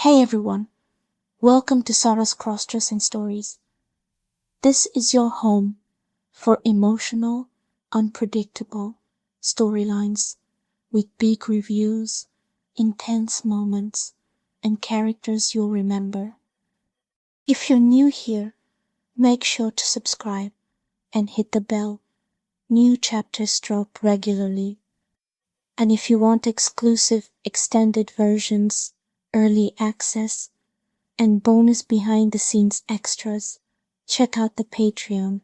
Hey everyone, welcome to Sarah's Crossdressing Stories. This is your home for emotional, unpredictable storylines with big reviews, intense moments, and characters you'll remember. If you're new here, make sure to subscribe and hit the bell. New chapters drop regularly. And if you want exclusive extended versions, early access, and bonus behind-the-scenes extras, check out the Patreon.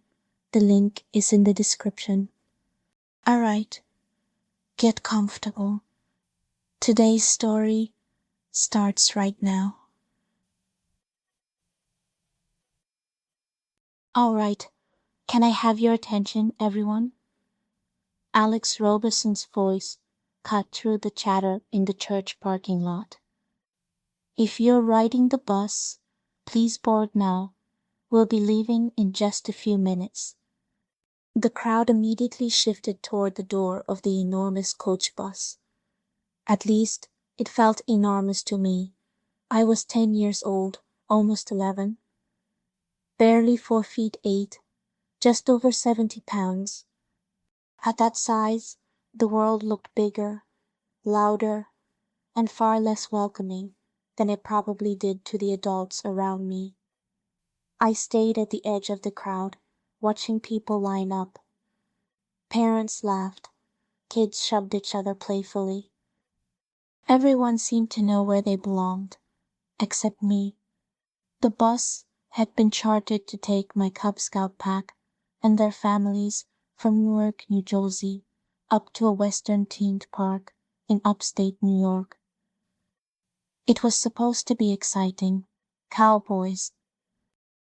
The link is in the description. Alright, get comfortable. Today's story starts right now. Alright, can I have your attention, everyone? Alex Robeson's voice cut through the chatter in the church parking lot. If you're riding the bus, please board now. We'll be leaving in just a few minutes. The crowd immediately shifted toward the door of the enormous coach bus. At least, it felt enormous to me. I was 10 years old, almost 11. Barely 4 feet 8, just over 70 pounds. At that size, the world looked bigger, louder, and far less welcoming than it probably did to the adults around me. I stayed at the edge of the crowd, watching people line up. Parents laughed. Kids shoved each other playfully. Everyone seemed to know where they belonged, except me. The bus had been chartered to take my Cub Scout pack and their families from Newark, New Jersey, up to a Western-themed park in upstate New York. It was supposed to be exciting. Cowboys,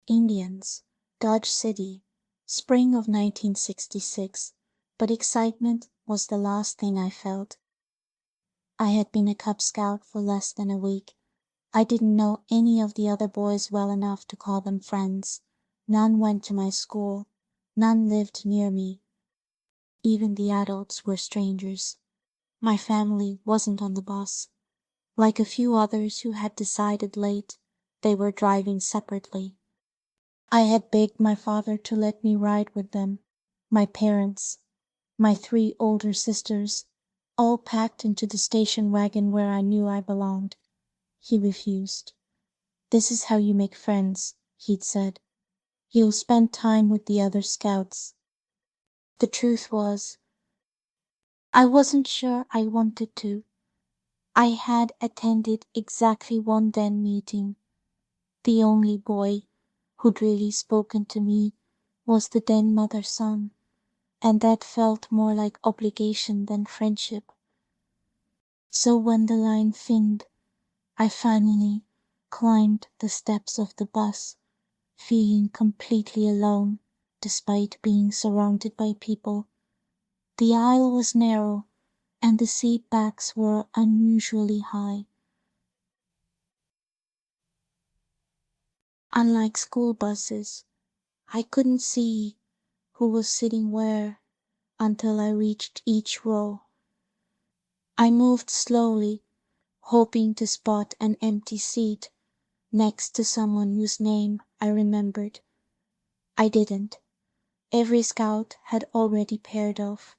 Indians, Dodge City, spring of 1966, but excitement was the last thing I felt. I had been a Cub Scout for less than a week. I didn't know any of the other boys well enough to call them friends. None went to my school. None lived near me. Even the adults were strangers. My family wasn't on the bus. Like a few others who had decided late, they were driving separately. I had begged my father to let me ride with them. My parents, my 3 older sisters, all packed into the station wagon where I knew I belonged. He refused. "This is how you make friends," he'd said. "You'll spend time with the other scouts." The truth was, I wasn't sure I wanted to. I had attended exactly one den meeting. The only boy who'd really spoken to me was the den mother's son, and that felt more like obligation than friendship. So when the line thinned, I finally climbed the steps of the bus, feeling completely alone despite being surrounded by people. The aisle was narrow and the seat backs were unusually high. Unlike school buses, I couldn't see who was sitting where until I reached each row. I moved slowly, hoping to spot an empty seat next to someone whose name I remembered. I didn't. Every scout had already paired off.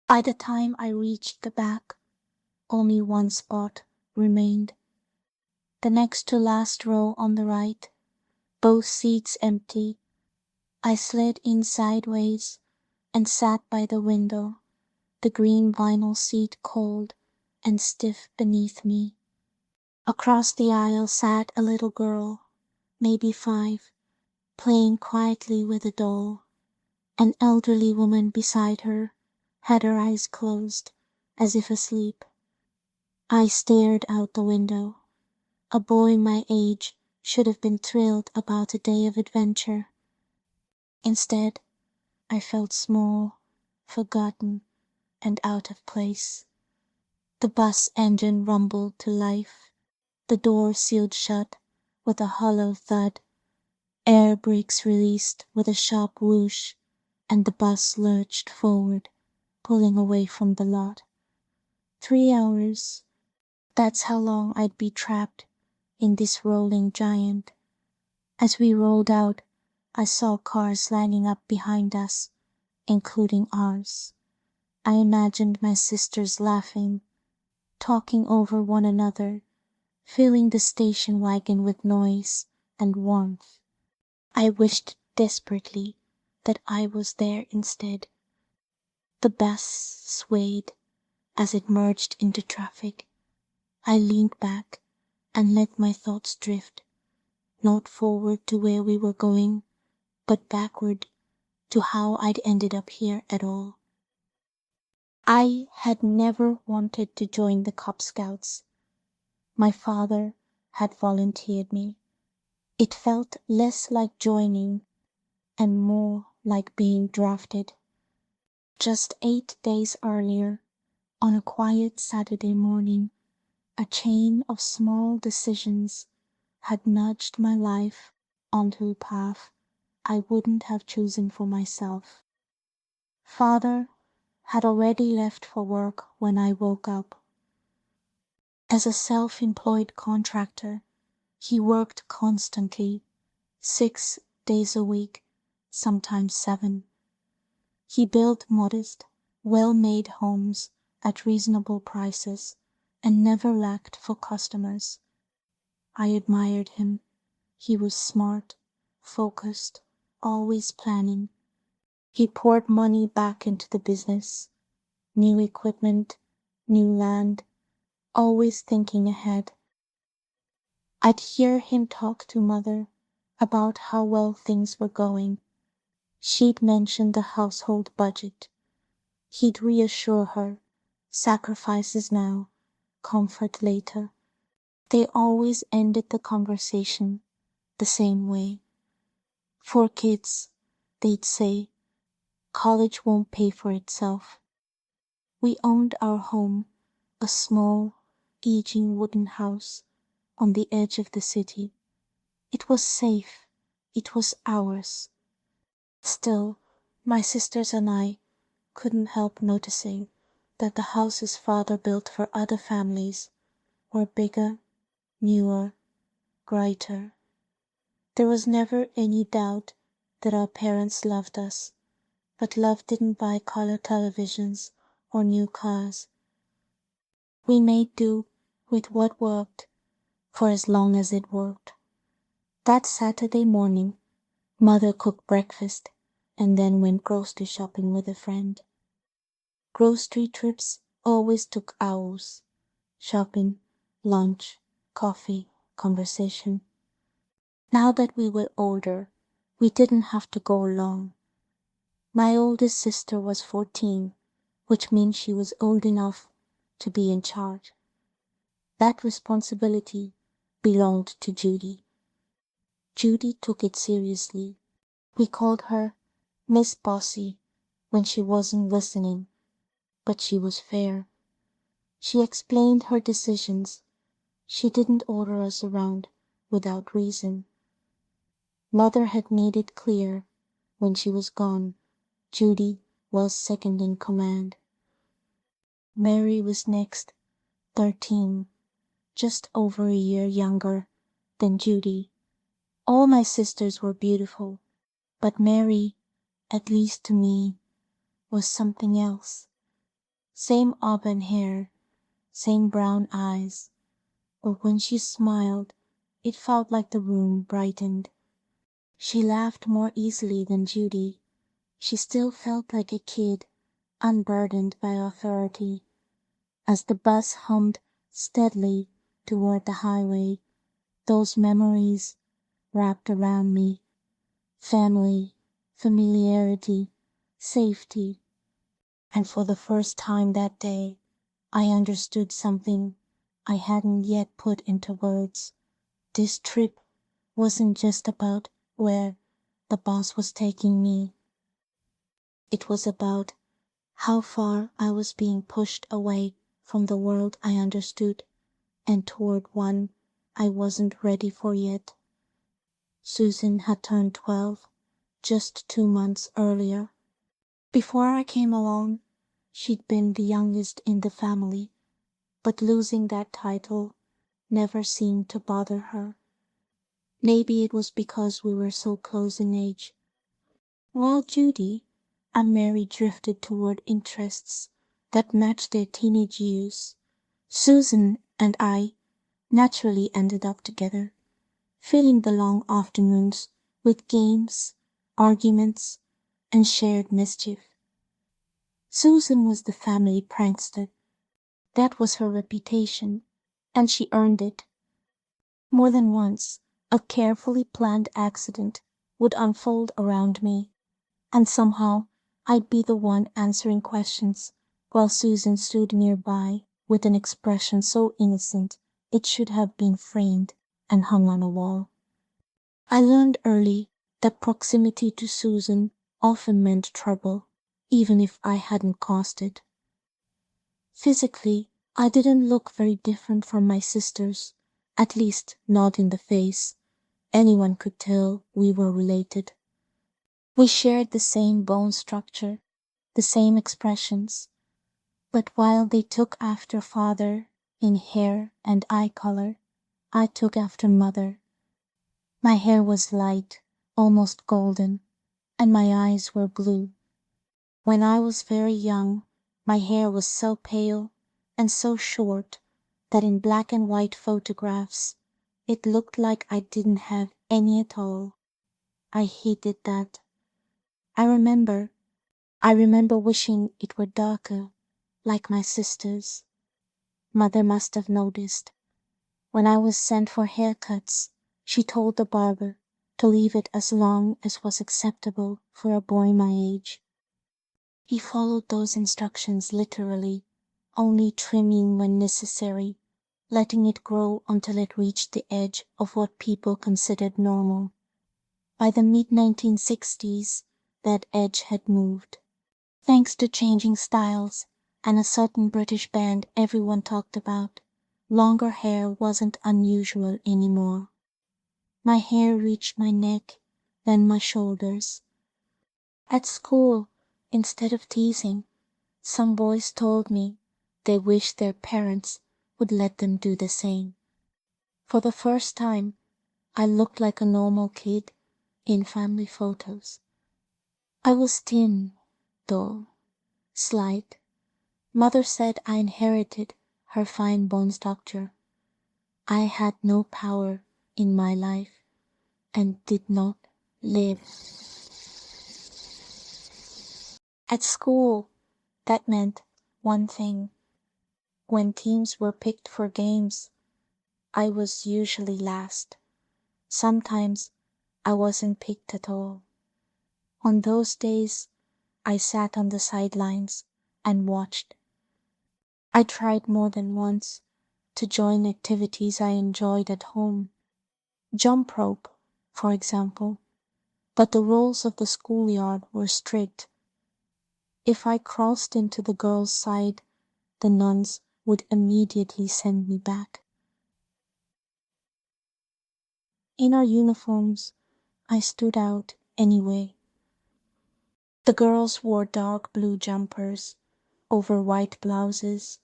By the time I reached the back, only one spot remained. The next to last row on the right, both seats empty. I slid in sideways and sat by the window, the green vinyl seat cold and stiff beneath me. Across the aisle sat a little girl, maybe 5, playing quietly with a doll. An elderly woman beside her had her eyes closed, as if asleep. I stared out the window. A boy my age should have been thrilled about a day of adventure. Instead, I felt small, forgotten, and out of place. The bus engine rumbled to life. The door sealed shut with a hollow thud. Air brakes released with a sharp whoosh, and the bus lurched forward, pulling away from the lot. 3 hours. That's how long I'd be trapped in this rolling giant. As we rolled out, I saw cars lining up behind us, including ours. I imagined my sisters laughing, talking over one another, filling the station wagon with noise and warmth. I wished desperately that I was there instead. The bus swayed as it merged into traffic. I leaned back and let my thoughts drift, not forward to where we were going, but backward to how I'd ended up here at all. I had never wanted to join the Cub Scouts. My father had volunteered me. It felt less like joining and more like being drafted. Just 8 days earlier, on a quiet Saturday morning, a chain of small decisions had nudged my life onto a path I wouldn't have chosen for myself. Father had already left for work when I woke up. As a self-employed contractor, he worked constantly, 6 days a week, sometimes 7. He built modest, well-made homes at reasonable prices and never lacked for customers. I admired him. He was smart, focused, always planning. He poured money back into the business, new equipment, new land, always thinking ahead. I'd hear him talk to Mother about how well things were going. She'd mention the household budget. He'd reassure her, sacrifices now, comfort later. They always ended the conversation the same way. 4 kids, they'd say, college won't pay for itself. We owned our home, a small, aging wooden house on the edge of the city. It was safe. It was ours. Still, my sisters and I couldn't help noticing that the houses Father built for other families were bigger, newer, brighter. There was never any doubt that our parents loved us, but love didn't buy color televisions or new cars. We made do with what worked for as long as it worked. That Saturday morning, Mother cooked breakfast and then went grocery shopping with a friend. Grocery trips always took hours. Shopping, lunch, coffee, conversation. Now that we were older, we didn't have to go long. My oldest sister was 14, which means she was old enough to be in charge. That responsibility belonged to Judy. Judy took it seriously. We called her Miss Bossy when she wasn't listening, but she was fair. She explained her decisions. She didn't order us around without reason. Mother had made it clear when she was gone, Judy was second in command. Mary was next, 13, just over a year younger than Judy. All my sisters were beautiful, but Mary, at least to me, was something else. Same auburn hair, same brown eyes, but when she smiled, it felt like the room brightened. She laughed more easily than Judy. She still felt like a kid, unburdened by authority. As the bus hummed steadily toward the highway, those memories wrapped around me. Family, familiarity, safety. And for the first time that day, I understood something I hadn't yet put into words. This trip wasn't just about where the bus was taking me. It was about how far I was being pushed away from the world I understood and toward one I wasn't ready for yet. Susan had turned 12 just 2 months earlier. Before I came along, she'd been the youngest in the family, but losing that title never seemed to bother her. Maybe it was because we were so close in age. While Judy and Mary drifted toward interests that matched their teenage years, Susan and I naturally ended up together, filling the long afternoons with games, arguments, and shared mischief. Susan was the family prankster. That was her reputation, and she earned it. More than once, a carefully planned accident would unfold around me, and somehow I'd be the one answering questions while Susan stood nearby with an expression so innocent it should have been framed and hung on a wall. I learned early that proximity to Susan often meant trouble, even if I hadn't caused it. Physically, I didn't look very different from my sisters, at least not in the face. Anyone could tell we were related. We shared the same bone structure, the same expressions, but while they took after father in hair and eye color, I took after mother. My hair was light, almost golden, and my eyes were blue. When I was very young, my hair was so pale and so short that in black and white photographs it looked like I didn't have any at all. I hated that. I remember wishing it were darker, like my sister's. Mother must have noticed. When I was sent for haircuts, she told the barber to leave it as long as was acceptable for a boy my age. He followed those instructions literally, only trimming when necessary, letting it grow until it reached the edge of what people considered normal. By the mid-1960s, that edge had moved. Thanks to changing styles and a certain British band everyone talked about, longer hair wasn't unusual anymore. My hair reached my neck, then my shoulders. At school, instead of teasing, some boys told me they wished their parents would let them do the same. For the first time, I looked like a normal kid in family photos. I was thin, though, slight. Mother said I inherited her fine bone structure. I had no power in my life and did not live. At school, that meant one thing. When teams were picked for games, I was usually last. Sometimes I wasn't picked at all. On those days, I sat on the sidelines and watched. I tried more than once to join activities I enjoyed at home. Jump rope, for example, but the rules of the schoolyard were strict. If I crossed into the girls' side, the nuns would immediately send me back. In our uniforms, I stood out anyway. The girls wore dark blue jumpers over white blouses,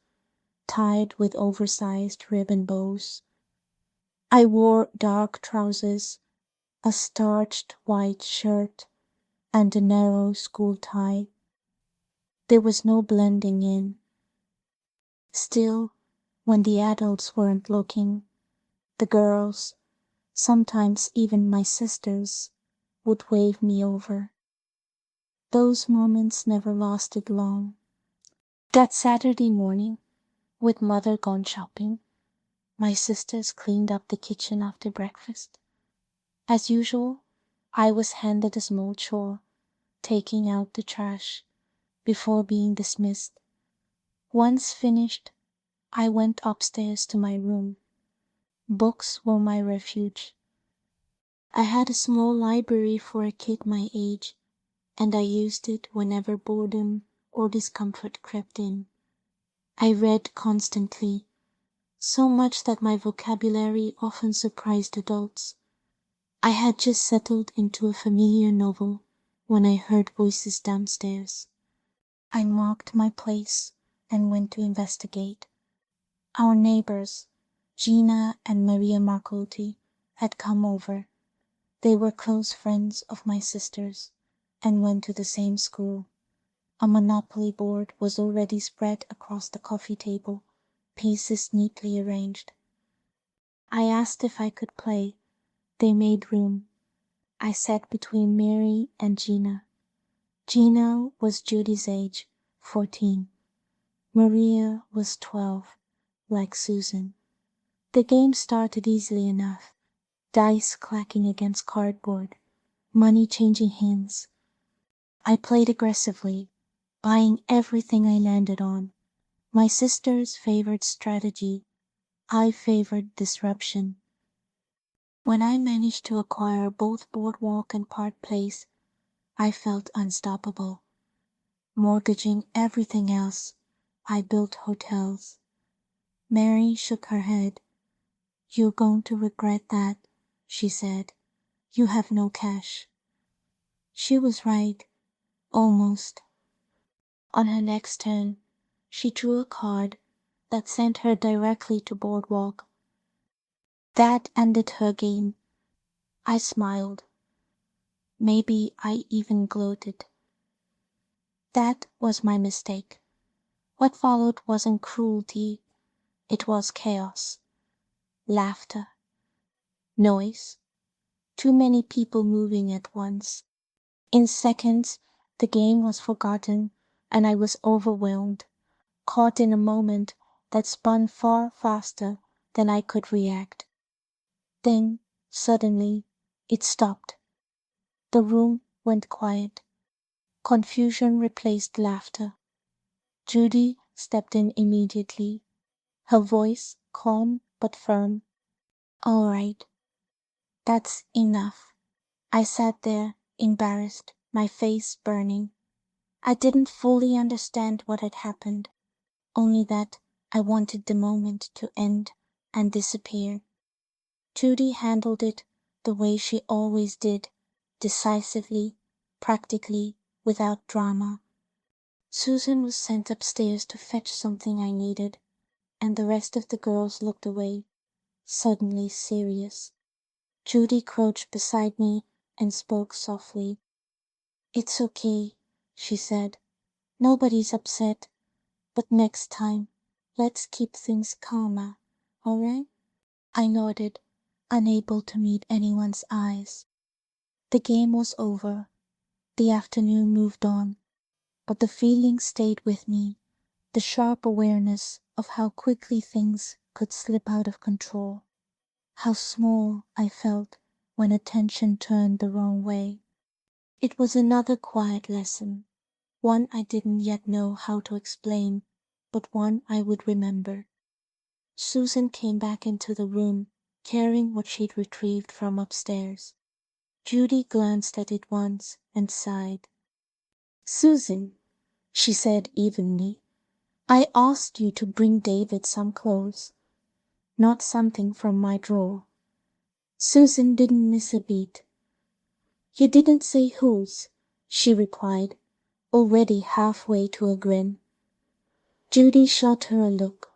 tied with oversized ribbon bows. I wore dark trousers, a starched white shirt, and a narrow school tie. There was no blending in. Still, when the adults weren't looking, the girls, sometimes even my sisters, would wave me over. Those moments never lasted long. That Saturday morning, with mother gone shopping, my sisters cleaned up the kitchen after breakfast. As usual, I was handed a small chore, taking out the trash, before being dismissed. Once finished, I went upstairs to my room. Books were my refuge. I had a small library for a kid my age, and I used it whenever boredom or discomfort crept in. I read constantly, so much that my vocabulary often surprised adults. I had just settled into a familiar novel when I heard voices downstairs. I marked my place and went to investigate. Our neighbors, Gina and Maria Marcotti had come over. They were close friends of my sister's and went to the same school. A Monopoly board was already spread across the coffee table, pieces neatly arranged. I asked if I could play. They made room. I sat between Mary and Gina. Gina was Judy's age, 14. Maria was 12, like Susan. The game started easily enough. Dice clacking against cardboard, money changing hands. I played aggressively, buying everything I landed on. My sisters favored strategy. I favored disruption. When I managed to acquire both Boardwalk and Park Place, I felt unstoppable. Mortgaging everything else, I built hotels. Mary shook her head. "You're going to regret that," she said. "You have no cash." She was right, almost. On her next turn, she drew a card that sent her directly to Boardwalk. That ended her game. I smiled. Maybe I even gloated. That was my mistake. What followed wasn't cruelty, it was chaos. Laughter. Noise. Too many people moving at once. In seconds, the game was forgotten and I was overwhelmed, caught in a moment that spun far faster than I could react. Then, suddenly, it stopped. The room went quiet. Confusion replaced laughter. Judy stepped in immediately, her voice calm but firm. "All right, that's enough." I sat there, embarrassed, my face burning. I didn't fully understand what had happened, only that I wanted the moment to end and disappear. Judy handled it the way she always did, decisively, practically, without drama. Susan was sent upstairs to fetch something I needed, and the rest of the girls looked away, suddenly serious. Judy crouched beside me and spoke softly. "It's okay," she said. "Nobody's upset, but next time, let's keep things calmer, all right?" I nodded, unable to meet anyone's eyes. The game was over. The afternoon moved on, but the feeling stayed with me, the sharp awareness of how quickly things could slip out of control, how small I felt when attention turned the wrong way. It was another quiet lesson, one I didn't yet know how to explain, but one I would remember. Susan came back into the room, carrying what she'd retrieved from upstairs. Judy glanced at it once and sighed. "Susan," she said evenly, "I asked you to bring David some clothes, not something from my drawer." Susan didn't miss a beat. "You didn't say whose," she replied, already halfway to a grin. Judy shot her a look,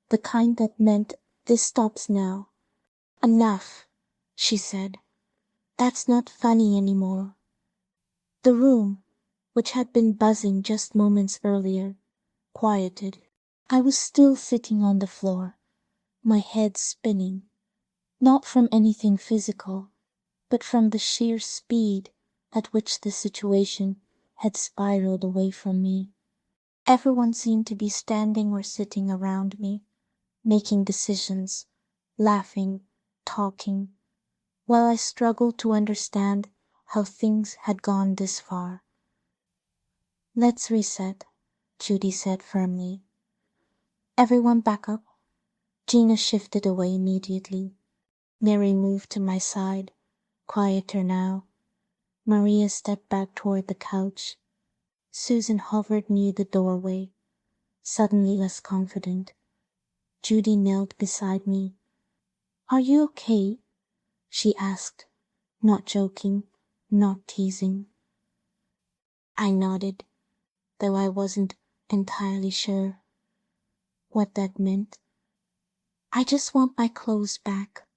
the kind that meant this stops now. "Enough," she said. "That's not funny anymore." The room, which had been buzzing just moments earlier, quieted. I was still sitting on the floor, my head spinning, not from anything physical, but from the sheer speed at which the situation had spiraled away from me. Everyone seemed to be standing or sitting around me, making decisions, laughing, talking, while I struggled to understand how things had gone this far. "Let's reset," Judy said firmly. "Everyone back up." Gina shifted away immediately. Mary moved to my side, quieter now. Maria stepped back toward the couch. Susan hovered near the doorway, suddenly less confident. Judy knelt beside me. "Are you okay?" she asked, not joking, not teasing. I nodded, though I wasn't entirely sure what that meant. I just want my clothes back,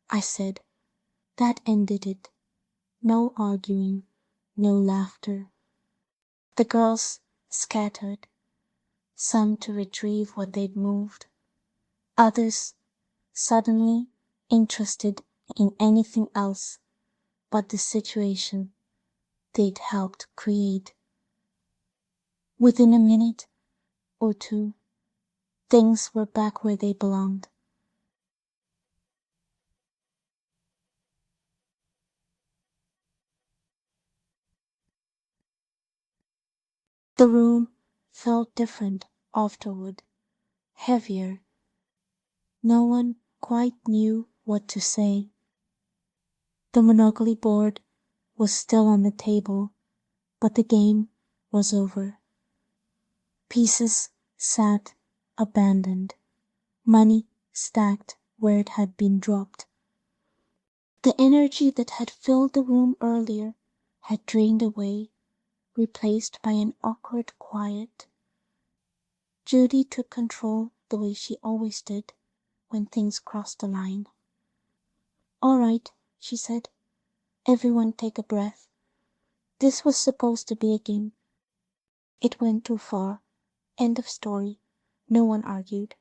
I said. That ended it. No arguing, no laughter. The girls scattered, some to retrieve what they'd moved, others suddenly interested in anything else but the situation they'd helped create. Within a minute or two, things were back where they belonged. The room felt different afterward, heavier. No one quite knew what to say. The Monopoly board was still on the table, but the game was over. Pieces sat abandoned, money stacked where it had been dropped. The energy that had filled the room earlier had drained away, replaced by an awkward quiet. Judy took control the way she always did when things crossed the line. "All right," she said. "Everyone take a breath. This was supposed to be a game. It went too far. End of story." No one argued.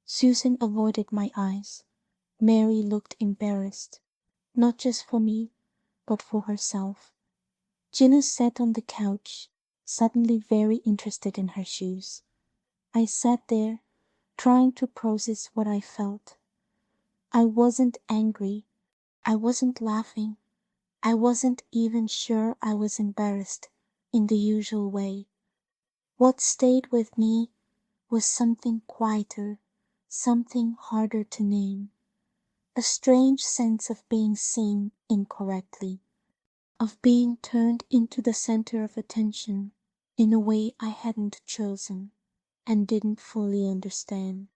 Susan avoided my eyes. Mary looked embarrassed, not just for me, but for herself. Gina sat on the couch, suddenly very interested in her shoes. I sat there, trying to process what I felt. I wasn't angry. I wasn't laughing. I wasn't even sure I was embarrassed in the usual way. What stayed with me was something quieter, something harder to name. A strange sense of being seen incorrectly, of being turned into the center of attention in a way I hadn't chosen and didn't fully understand.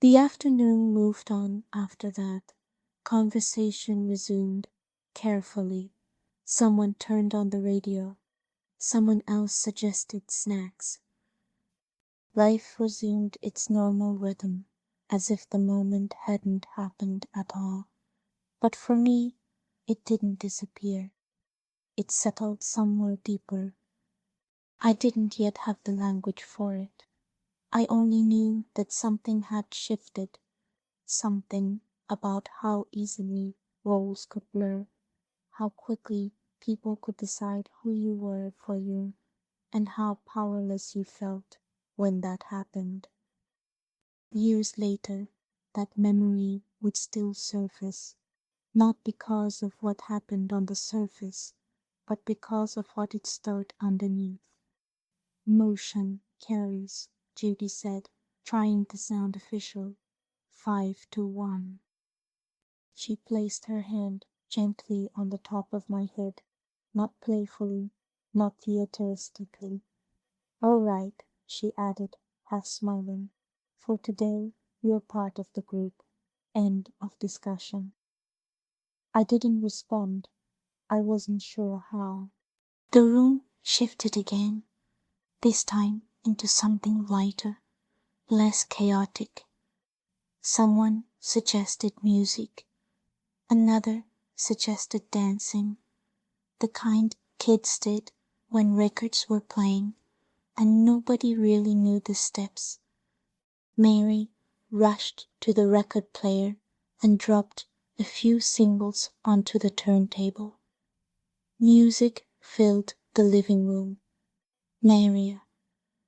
The afternoon moved on after that. Conversation resumed, carefully. Someone turned on the radio. Someone else suggested snacks. Life resumed its normal rhythm, as if the moment hadn't happened at all. But for me, it didn't disappear. It settled somewhere deeper. I didn't yet have the language for it. I only knew that something had shifted, something about how easily roles could blur, how quickly people could decide who you were for you, and how powerless you felt when that happened. Years later, that memory would still surface, not because of what happened on the surface, but because of what it stirred underneath. "Motion carries," Judy said, trying to sound official. 5-1. She placed her hand gently on the top of my head, not playfully, not theateristically. "All right," she added, half smiling. "For today, you're part of the group. End of discussion." I didn't respond. I wasn't sure how. The room shifted again, this time into something lighter, less chaotic. Someone suggested music. Another suggested dancing, the kind kids did when records were playing and nobody really knew the steps. Mary rushed to the record player and dropped a few singles onto the turntable. Music filled the living room. Maria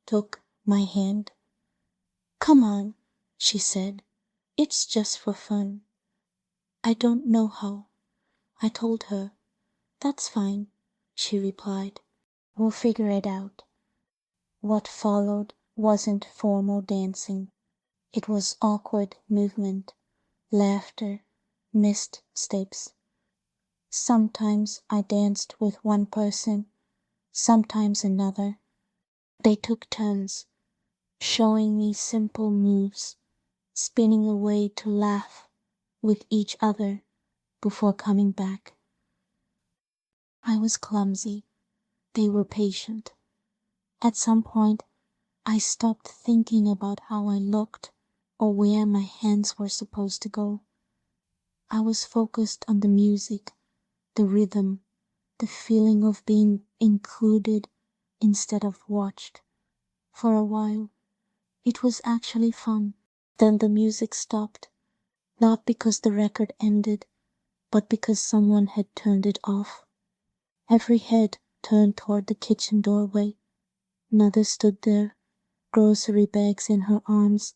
took my hand. "Come on," she said. "It's just for fun." "I don't know how," I told her. "That's fine," she replied. "We'll figure it out." What followed wasn't formal dancing. It was awkward movement, laughter, missed steps. Sometimes I danced with one person, sometimes another. They took turns, showing me simple moves, spinning away to laugh with each other before coming back. I was clumsy. They were patient. At some point, I stopped thinking about how I looked or where my hands were supposed to go. I was focused on the music, the rhythm, the feeling of being included instead of watched. For a while, it was actually fun. Then the music stopped, not because the record ended, but because someone had turned it off. Every head turned toward the kitchen doorway. Mother stood there, grocery bags in her arms,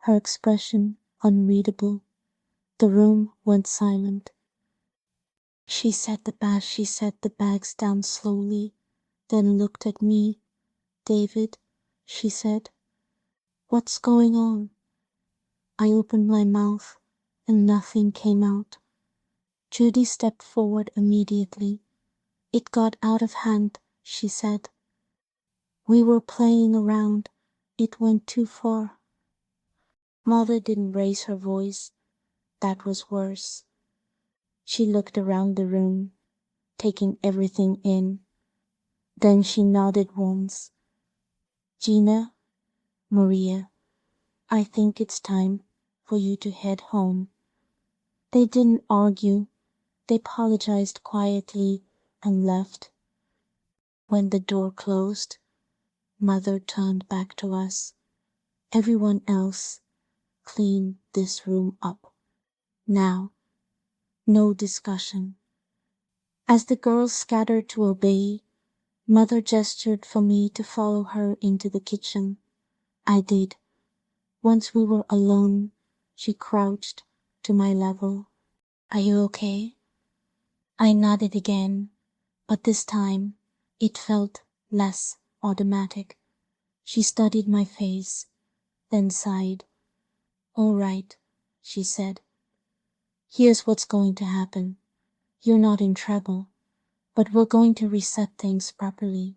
her expression unreadable. The room went silent. She set the bags down slowly, then looked at me. "David," she said, "what's going on?" I opened my mouth and nothing came out. Judy stepped forward immediately. "It got out of hand," she said. "We were playing around. It went too far." Mother didn't raise her voice. That was worse. She looked around the room, taking everything in. Then she nodded once. "Gina, Maria, I think it's time for you to head home." They didn't argue. They apologized quietly and left. When the door closed, Mother turned back to us. "Everyone else, clean this room up. Now, no discussion." As the girls scattered to obey, Mother gestured for me to follow her into the kitchen. I did. Once we were alone, she crouched to my level. "Are you okay?" I nodded again, but this time it felt less automatic. She studied my face, then sighed. "All right," she said. "Here's what's going to happen. You're not in trouble, but we're going to reset things properly."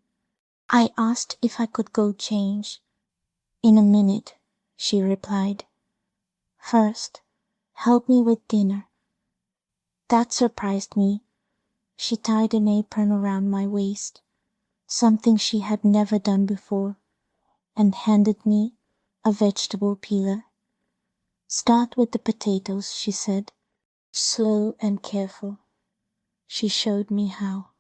I asked if I could go change. "In a minute," she replied. "First, help me with dinner." That surprised me. She tied an apron around my waist, something she had never done before, and handed me a vegetable peeler. "Start with the potatoes," she said. "Slow and careful." She showed me how.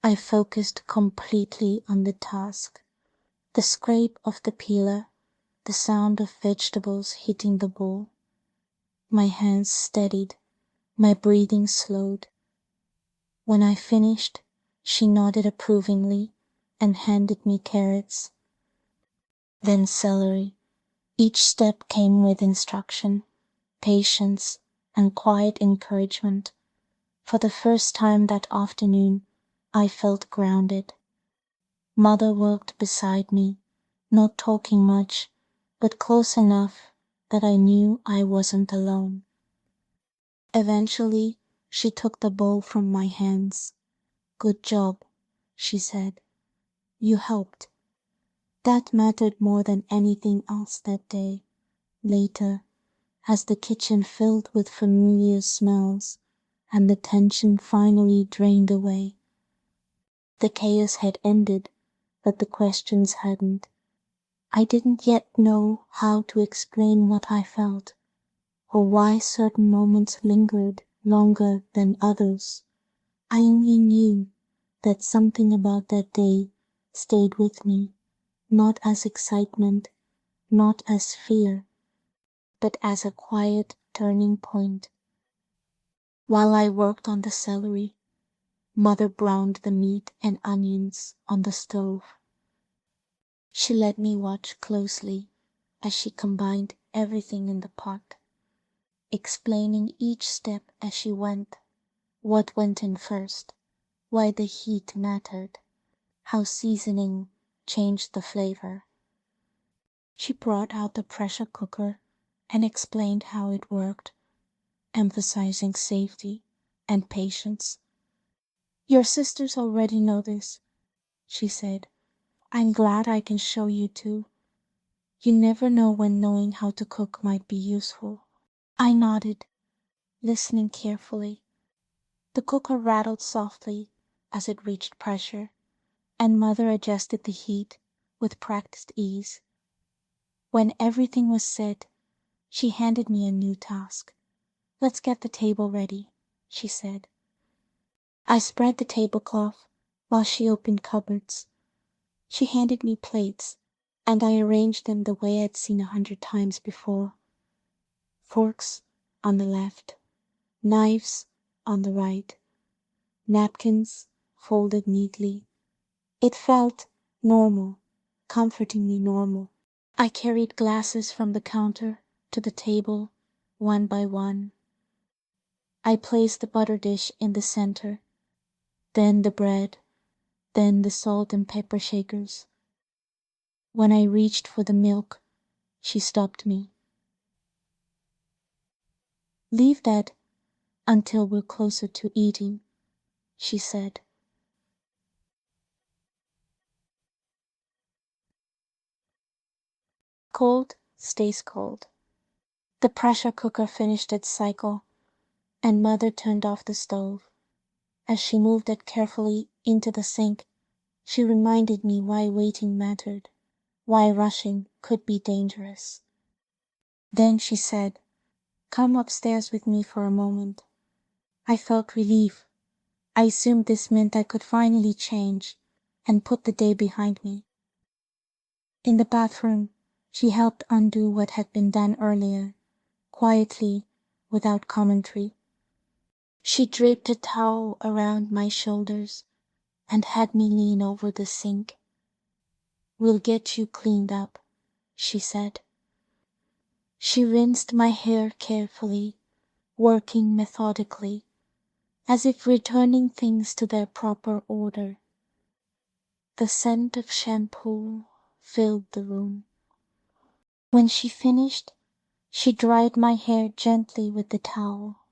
I focused completely on the task. The scrape of the peeler, the sound of vegetables hitting the bowl. My hands steadied, my breathing slowed. When I finished, she nodded approvingly and handed me carrots. Then celery. Each step came with instruction, patience, and quiet encouragement. For the first time that afternoon, I felt grounded. Mother worked beside me, not talking much, but close enough that I knew I wasn't alone. Eventually, she took the bowl from my hands. "Good job," she said. "You helped." That mattered more than anything else that day. Later, as the kitchen filled with familiar smells and the tension finally drained away. The chaos had ended, but the questions hadn't. I didn't yet know how to explain what I felt, or why certain moments lingered longer than others. I only knew that something about that day stayed with me, not as excitement, not as fear, but as a quiet turning point. While I worked on the celery, Mother browned the meat and onions on the stove. She let me watch closely as she combined everything in the pot, explaining each step as she went, what went in first, why the heat mattered, how seasoning changed the flavor. She brought out the pressure cooker and explained how it worked, emphasizing safety and patience. "Your sisters already know this," she said. "I'm glad I can show you too. You never know when knowing how to cook might be useful." I nodded, listening carefully. The cooker rattled softly as it reached pressure, and Mother adjusted the heat with practiced ease. When everything was set, She handed me a new task. "Let's get the table ready," she said. I spread the tablecloth while she opened cupboards. She handed me plates, and I arranged them the way I'd seen 100 times before. Forks on the left, knives on the right, napkins folded neatly. It felt normal, comfortingly normal. I carried glasses from the counter to the table, one by one. I placed the butter dish in the center, then the bread, then the salt and pepper shakers. When I reached for the milk, she stopped me. "Leave that until we're closer to eating," she said. Cold stays cold. The pressure cooker finished its cycle, and Mother turned off the stove. As she moved it carefully into the sink, she reminded me why waiting mattered, why rushing could be dangerous. Then she said, "Come upstairs with me for a moment." I felt relief. I assumed this meant I could finally change and put the day behind me. In the bathroom, she helped undo what had been done earlier, quietly, without commentary. She draped a towel around my shoulders and had me lean over the sink. "We'll get you cleaned up," she said. She rinsed my hair carefully, working methodically, as if returning things to their proper order. The scent of shampoo filled the room. When she finished, she dried my hair gently with the towel.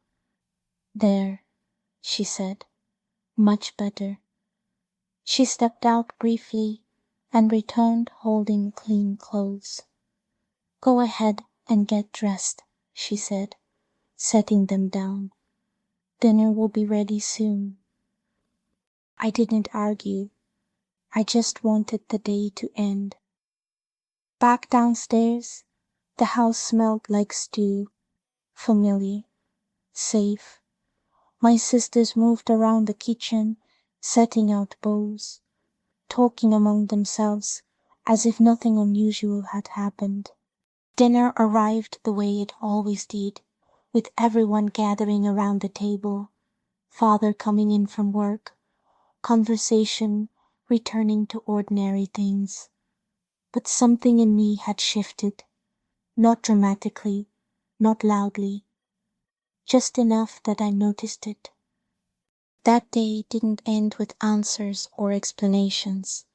"There," she said, "much better." She stepped out briefly and returned holding clean clothes. "Go ahead and get dressed," she said, setting them down. "Dinner will be ready soon." I didn't argue. I just wanted the day to end. Back downstairs, the house smelled like stew, familiar, safe. My sisters moved around the kitchen, setting out bowls, talking among themselves as if nothing unusual had happened. Dinner arrived the way it always did, with everyone gathering around the table, Father coming in from work, conversation returning to ordinary things. But something in me had shifted, not dramatically, not loudly, just enough that I noticed it. That day didn't end with answers or explanations.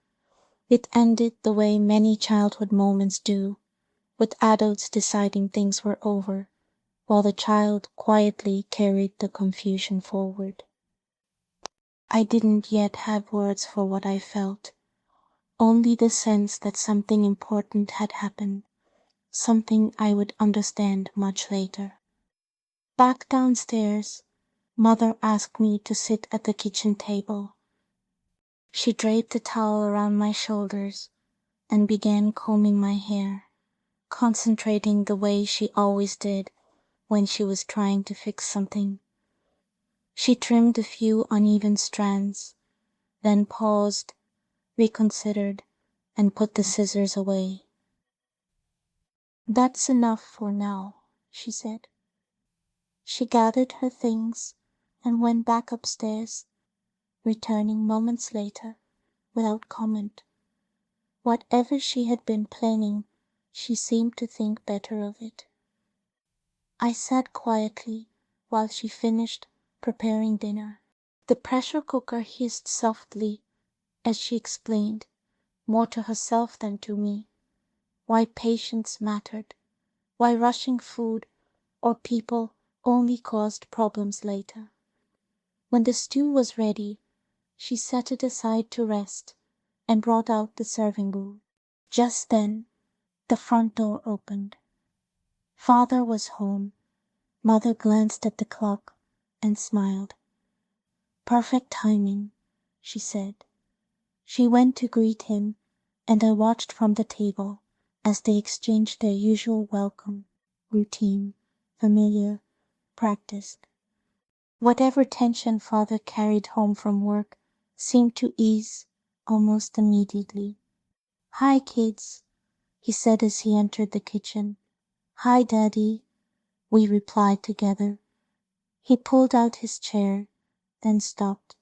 It ended the way many childhood moments do, with adults deciding things were over, while the child quietly carried the confusion forward. I didn't yet have words for what I felt, only the sense that something important had happened, something I would understand much later. Back downstairs, Mother asked me to sit at the kitchen table. She draped a towel around my shoulders and began combing my hair, concentrating the way she always did when she was trying to fix something. She trimmed a few uneven strands, then paused, reconsidered, and put the scissors away. "That's enough for now," she said. She gathered her things and went back upstairs, returning moments later without comment. Whatever she had been planning, she seemed to think better of it. I sat quietly while she finished preparing dinner. The pressure cooker hissed softly as she explained, more to herself than to me, why patience mattered, why rushing food or people only caused problems later. When the stew was ready, she set it aside to rest and brought out the serving bowl. Just then, the front door opened. Father was home. Mother glanced at the clock and smiled. "Perfect timing," she said. She went to greet him, and I watched from the table as they exchanged their usual welcome. routine, familiar, practiced. Whatever tension father carried home from work seemed to ease almost immediately. "Hi, kids," he said as he entered the kitchen. "Hi, Daddy," we replied together. He pulled out his chair, then stopped.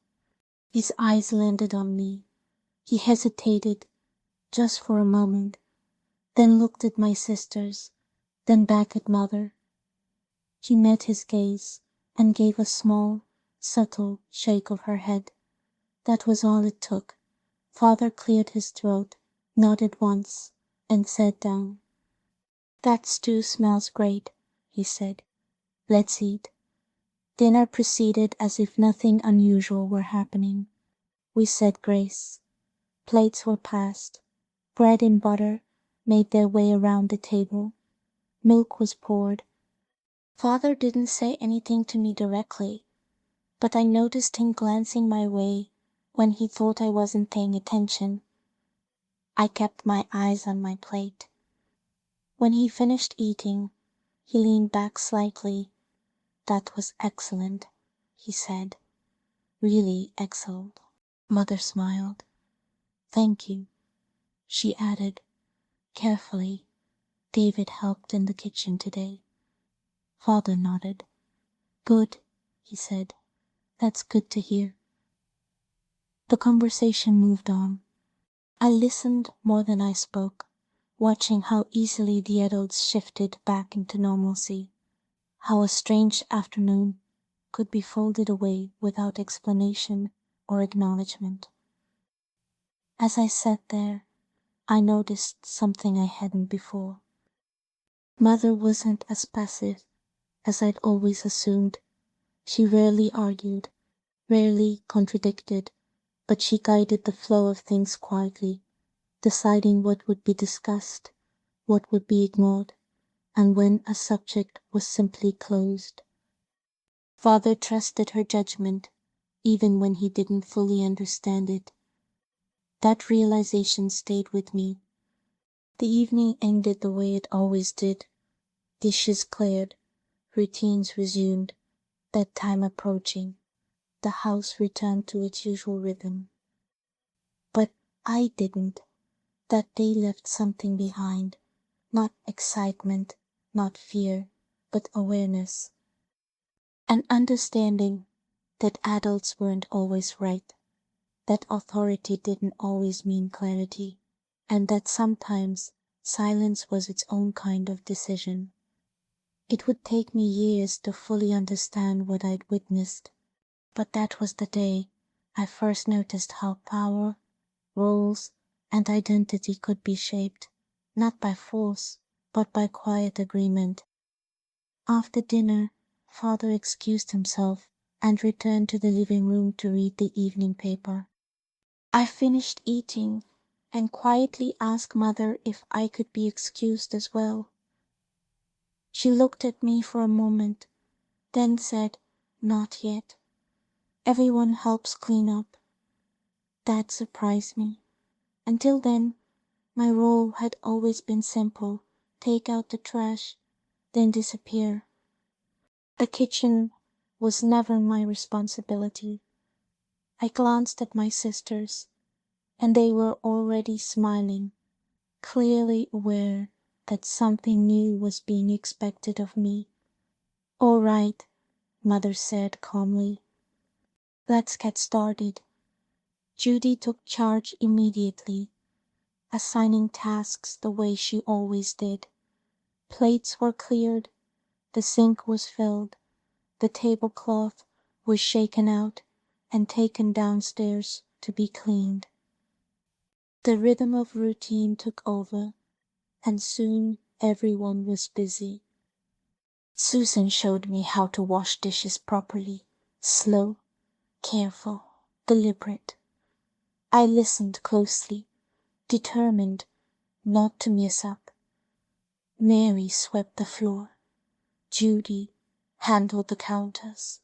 His eyes landed on me. He hesitated just for a moment, then looked at my sisters, then back at Mother. She met his gaze and gave a small, subtle shake of her head. That was all it took. Father cleared his throat, nodded once, and sat down. "That stew smells great," he said. "Let's eat." Dinner proceeded as if nothing unusual were happening. We said grace. Plates were passed. Bread and butter made their way around the table. Milk was poured. Father didn't say anything to me directly, but I noticed him glancing my way when he thought I wasn't paying attention. I kept my eyes on my plate. When he finished eating, he leaned back slightly. "That was excellent," he said. "Really excellent." Mother smiled. "Thank you," she added, carefully. "David helped in the kitchen today." Father nodded. "Good," he said. "That's good to hear." The conversation moved on. I listened more than I spoke, watching how easily the adults shifted back into normalcy, how a strange afternoon could be folded away without explanation or acknowledgement. As I sat there, I noticed something I hadn't before. Mother wasn't as passive as I'd always assumed. She rarely argued, rarely contradicted, but she guided the flow of things quietly, deciding what would be discussed, what would be ignored, and when a subject was simply closed. Father trusted her judgment, even when he didn't fully understand it. That realization stayed with me. The evening ended the way it always did. Dishes cleared, routines resumed, bedtime approaching. The house returned to its usual rhythm. But I didn't. That day left something behind. Not excitement, not fear, but awareness. An understanding that adults weren't always right, that authority didn't always mean clarity, and that sometimes silence was its own kind of decision. It would take me years to fully understand what I'd witnessed, but that was the day I first noticed how power, roles, and identity could be shaped, not by force, but by quiet agreement. After dinner, Father excused himself and returned to the living room to read the evening paper. I finished eating and quietly asked Mother if I could be excused as well. She looked at me for a moment, then said, "Not yet. Everyone helps clean up." That surprised me. Until then, my role had always been simple: take out the trash, then disappear. The kitchen was never my responsibility. I glanced at my sisters, and they were already smiling, clearly aware that something new was being expected of me. "All right," Mother said calmly. "Let's get started." Judy took charge immediately, assigning tasks the way she always did. Plates were cleared, the sink was filled, the tablecloth was shaken out and taken downstairs to be cleaned. The rhythm of routine took over, and soon everyone was busy. Susan showed me how to wash dishes properly, slow, careful, deliberate. I listened closely, determined not to mess up. Mary swept the floor. Judy handled the counters.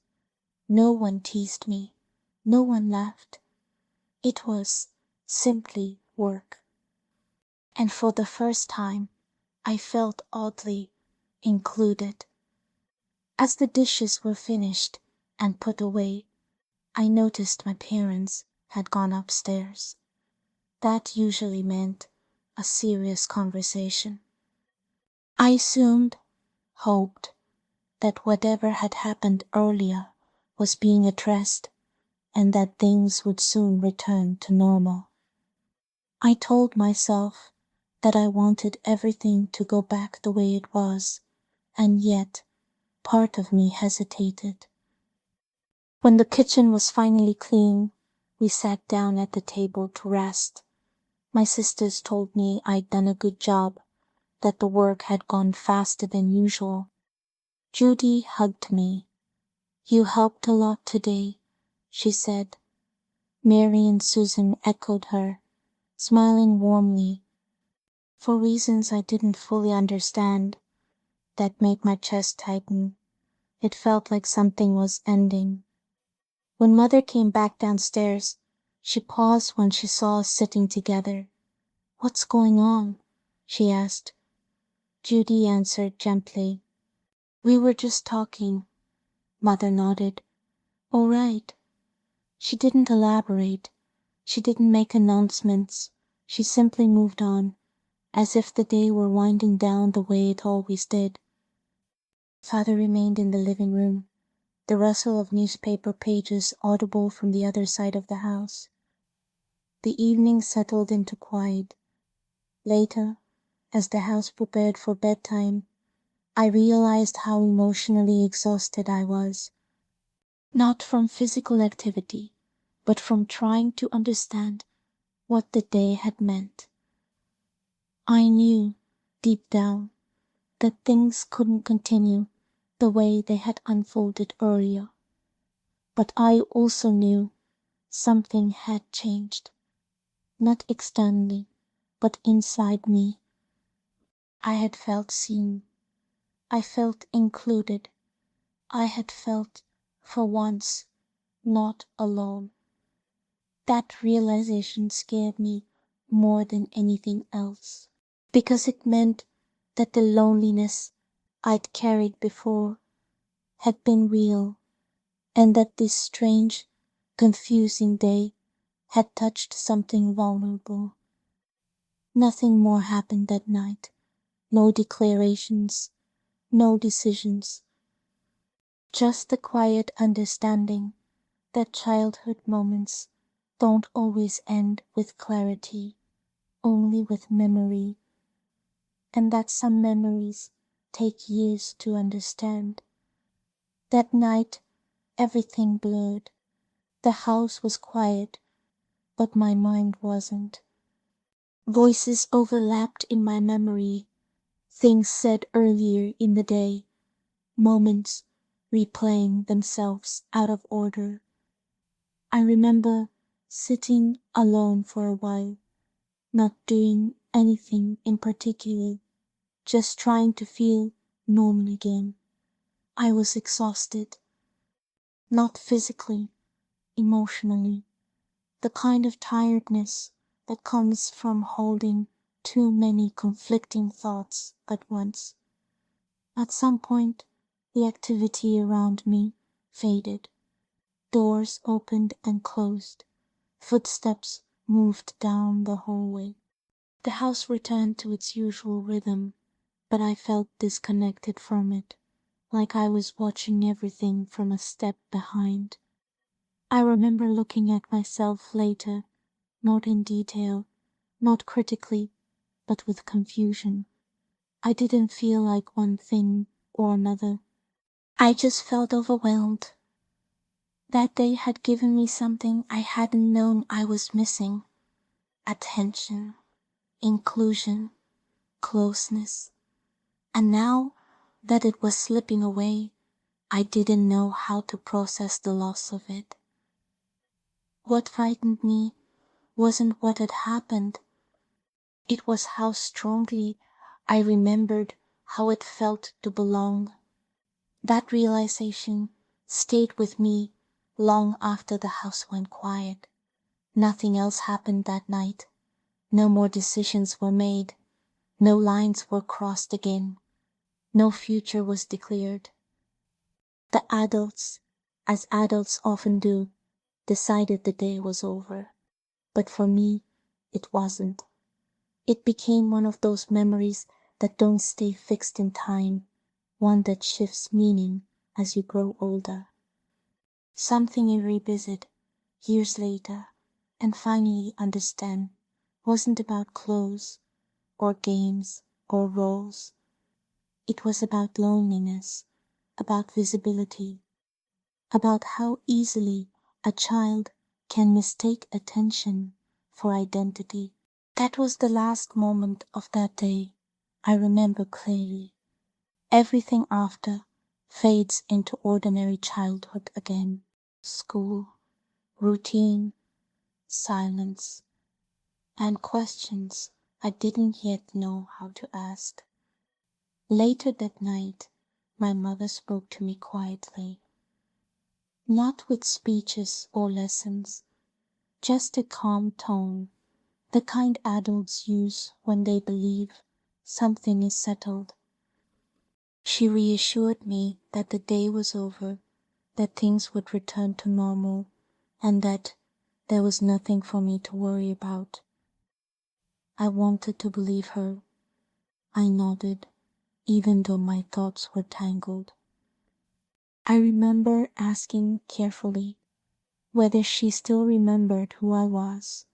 No one teased me. No one laughed. It was simply work. And for the first time, I felt oddly, included. As the dishes were finished and put away, I noticed my parents had gone upstairs. That usually meant a serious conversation. I assumed, hoped, that whatever had happened earlier was being addressed and that things would soon return to normal. I told myself that I wanted everything to go back the way it was, and yet part of me hesitated. When the kitchen was finally clean, we sat down at the table to rest. My sisters told me I'd done a good job, that the work had gone faster than usual. Judy hugged me. "You helped a lot today," she said. Mary and Susan echoed her, smiling warmly. For reasons I didn't fully understand, that made my chest tighten. It felt like something was ending. When Mother came back downstairs, she paused when she saw us sitting together. "What's going on?" she asked. Judy answered gently. "We were just talking." Mother nodded. "All right." She didn't elaborate. She didn't make announcements. She simply moved on, as if the day were winding down the way it always did. Father remained in the living room, the rustle of newspaper pages audible from the other side of the house. The evening settled into quiet. Later, as the house prepared for bedtime, I realized how emotionally exhausted I was. Not from physical activity, but from trying to understand what the day had meant. I knew, deep down, that things couldn't continue the way they had unfolded earlier. But I also knew something had changed, not externally, but inside me. I had felt seen. I felt included. I had felt, for once, not alone. That realization scared me more than anything else, because it meant that the loneliness I'd carried before had been real, and that this strange, confusing day had touched something vulnerable. Nothing more happened that night. No declarations, no decisions. Just the quiet understanding that childhood moments don't always end with clarity, only with memory, and that some memories take years to understand. That night, everything blurred. The house was quiet, but my mind wasn't. Voices overlapped in my memory, things said earlier in the day, moments replaying themselves out of order. I remember sitting alone for a while, not doing anything in particular, just trying to feel normal again. I was exhausted, not physically, emotionally, the kind of tiredness that comes from holding too many conflicting thoughts at once. At some point, the activity around me faded. Doors opened and closed. Footsteps moved down the hallway. The house returned to its usual rhythm, but I felt disconnected from it, like I was watching everything from a step behind. I remember looking at myself later, not in detail, not critically, but with confusion. I didn't feel like one thing or another. I just felt overwhelmed. That day had given me something I hadn't known I was missing: attention, inclusion, closeness. And now that it was slipping away, I didn't know how to process the loss of it. What frightened me wasn't what had happened. It was how strongly I remembered how it felt to belong. That realization stayed with me long after the house went quiet. Nothing else happened that night. No more decisions were made. No lines were crossed again. No future was declared. The adults, as adults often do, decided the day was over. But for me, it wasn't. It became one of those memories that don't stay fixed in time, one that shifts meaning as you grow older. Something you revisit years later and finally understand wasn't about clothes or games or roles. It was about loneliness, about visibility, about how easily a child can mistake attention for identity. That was the last moment of that day I remember clearly. Everything after fades into ordinary childhood again. School, routine, silence, and questions I didn't yet know how to ask. Later that night, my mother spoke to me quietly, not with speeches or lessons, just a calm tone, the kind adults use when they believe something is settled. She reassured me that the day was over, that things would return to normal, and that there was nothing for me to worry about. I wanted to believe her. I nodded, even though my thoughts were tangled. I remember asking carefully whether she still remembered who I was.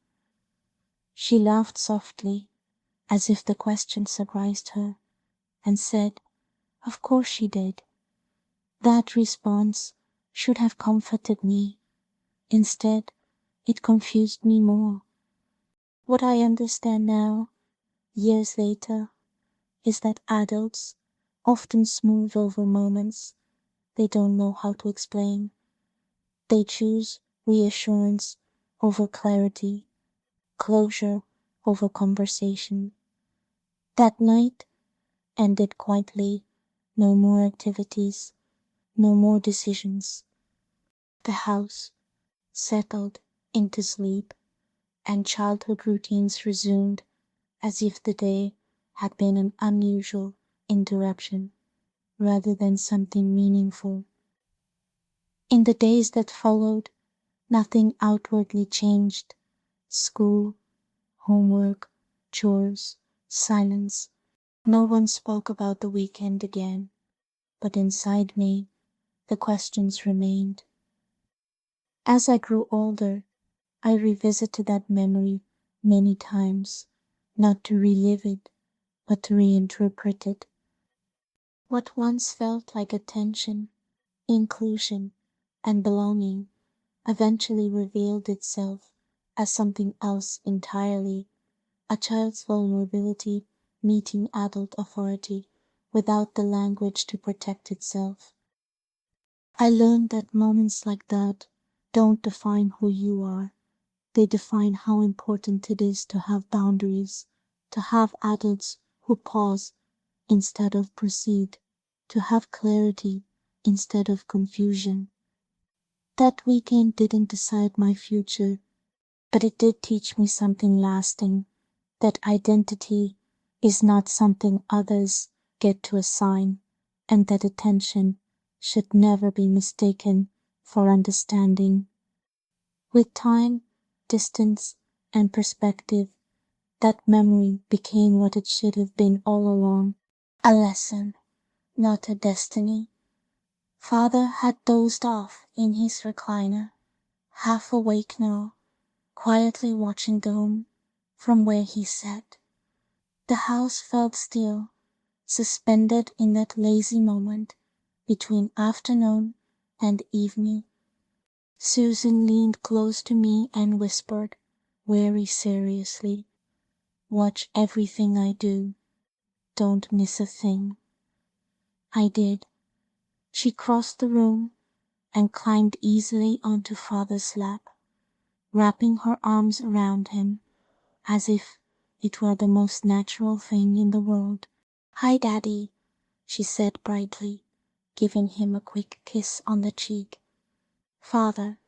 She laughed softly, as if the question surprised her, and said, "Of course she did." That response should have comforted me. Instead, it confused me more. What I understand now, years later, is that adults often smooth over moments they don't know how to explain. They choose reassurance over clarity, closure over conversation. That night ended quietly. No more activities, no more decisions. The house settled into sleep, and childhood routines resumed as if the day had been an unusual interruption rather than something meaningful. In the days that followed, nothing outwardly changed. School, homework, chores, silence. No one spoke about the weekend again, but inside me, the questions remained. As I grew older, I revisited that memory many times, not to relive it, but to reinterpret it. What once felt like attention, inclusion, and belonging eventually revealed itself as something else entirely, a child's vulnerability meeting adult authority without the language to protect itself. I learned that moments like that don't define who you are. They define how important it is to have boundaries, to have adults who pause instead of proceed, to have clarity instead of confusion. That weekend didn't decide my future, but it did teach me something lasting, that identity is not something others get to assign, and that attention should never be mistaken for understanding. With time, distance, and perspective, that memory became what it should have been all along, a lesson, not a destiny. Father had dozed off in his recliner, half awake now, quietly watching the room from where he sat. The house felt still, suspended in that lazy moment between afternoon and evening. Susan leaned close to me and whispered, very seriously, "Watch everything I do. Don't miss a thing." I did. She crossed the room and climbed easily onto Father's lap, wrapping her arms around him as if it were the most natural thing in the world. "Hi, Daddy," she said brightly, giving him a quick kiss on the cheek. Father,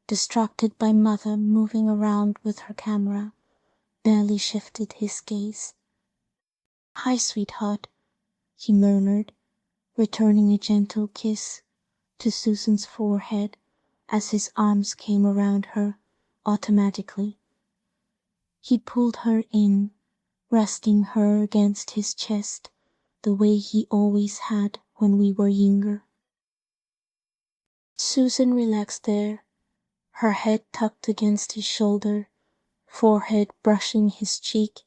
distracted by Mother moving around with her camera, barely shifted his gaze. "Hi, sweetheart. he murmured, returning a gentle kiss to Susan's forehead as his arms came around her automatically. He pulled her in, resting her against his chest the way he always had when we were younger. Susan relaxed there, her head tucked against his shoulder, forehead brushing his cheek.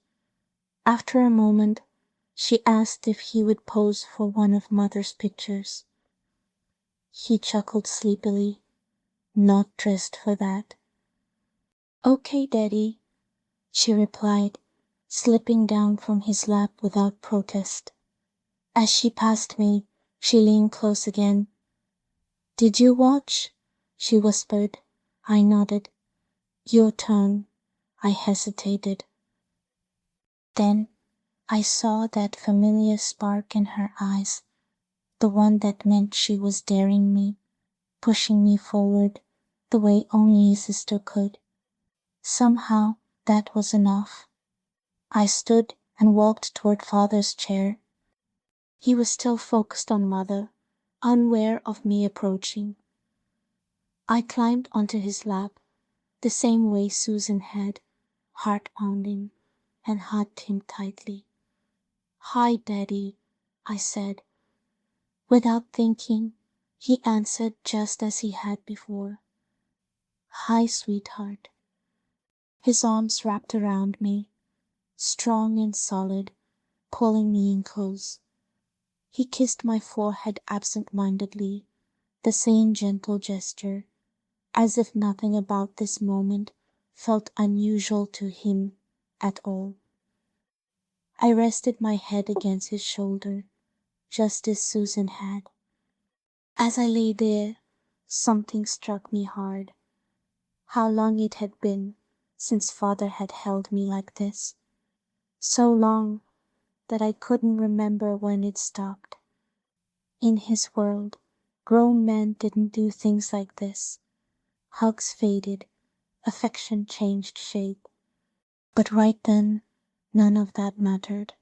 After a moment, she asked if he would pose for one of Mother's pictures. He chuckled sleepily. Not dressed for that. Okay, Daddy, she replied, slipping down from his lap without protest. As she passed me, she leaned close again. Did you watch? She whispered. I nodded. Your turn. I hesitated. Then I saw that familiar spark in her eyes, the one that meant she was daring me, pushing me forward the way only a sister could. Somehow that was enough. I stood and walked toward Father's chair. He was still focused on Mother, unaware of me approaching. I climbed onto his lap, the same way Susan had, heart pounding, and hugged him tightly. Hi, Daddy, I said. Without thinking, he answered just as he had before. Hi, sweetheart. His arms wrapped around me, strong and solid, pulling me in close. He kissed my forehead absent-mindedly, the same gentle gesture, as if nothing about this moment felt unusual to him at all. I rested my head against his shoulder, just as Susan had. As I lay there, something struck me hard. How long it had been since Father had held me like this. So long that I couldn't remember when it stopped. In his world, grown men didn't do things like this. Hugs faded, affection changed shape. But right then, none of that mattered.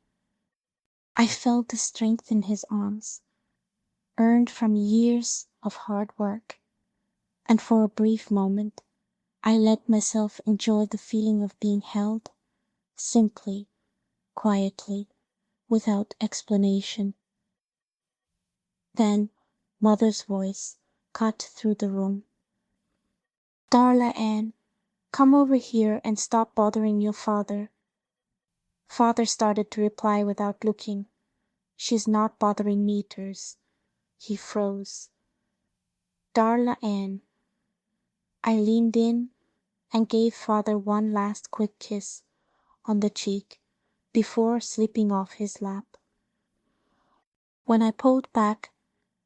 I felt the strength in his arms, earned from years of hard work, and for a brief moment, I let myself enjoy the feeling of being held, simply, quietly, without explanation. Then Mother's voice cut through the room. Darla Ann, come over here and stop bothering your father. Father started to reply without looking. She's not bothering meters. He froze. Darla Ann. I leaned in and gave Father one last quick kiss on the cheek before slipping off his lap. When I pulled back,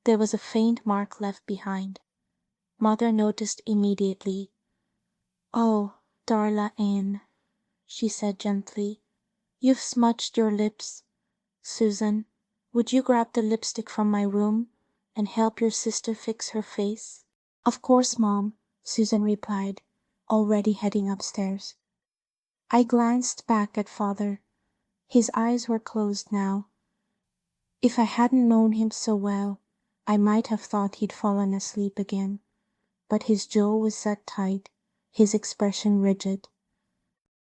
there was a faint mark left behind. Mother noticed immediately. Oh, Darla Ann, she said gently. You've smudged your lips. Susan, would you grab the lipstick from my room and help your sister fix her face? Of course, Mom, Susan replied, already heading upstairs. I glanced back at Father. His eyes were closed now. If I hadn't known him so well, I might have thought he'd fallen asleep again. But his jaw was set tight, his expression rigid.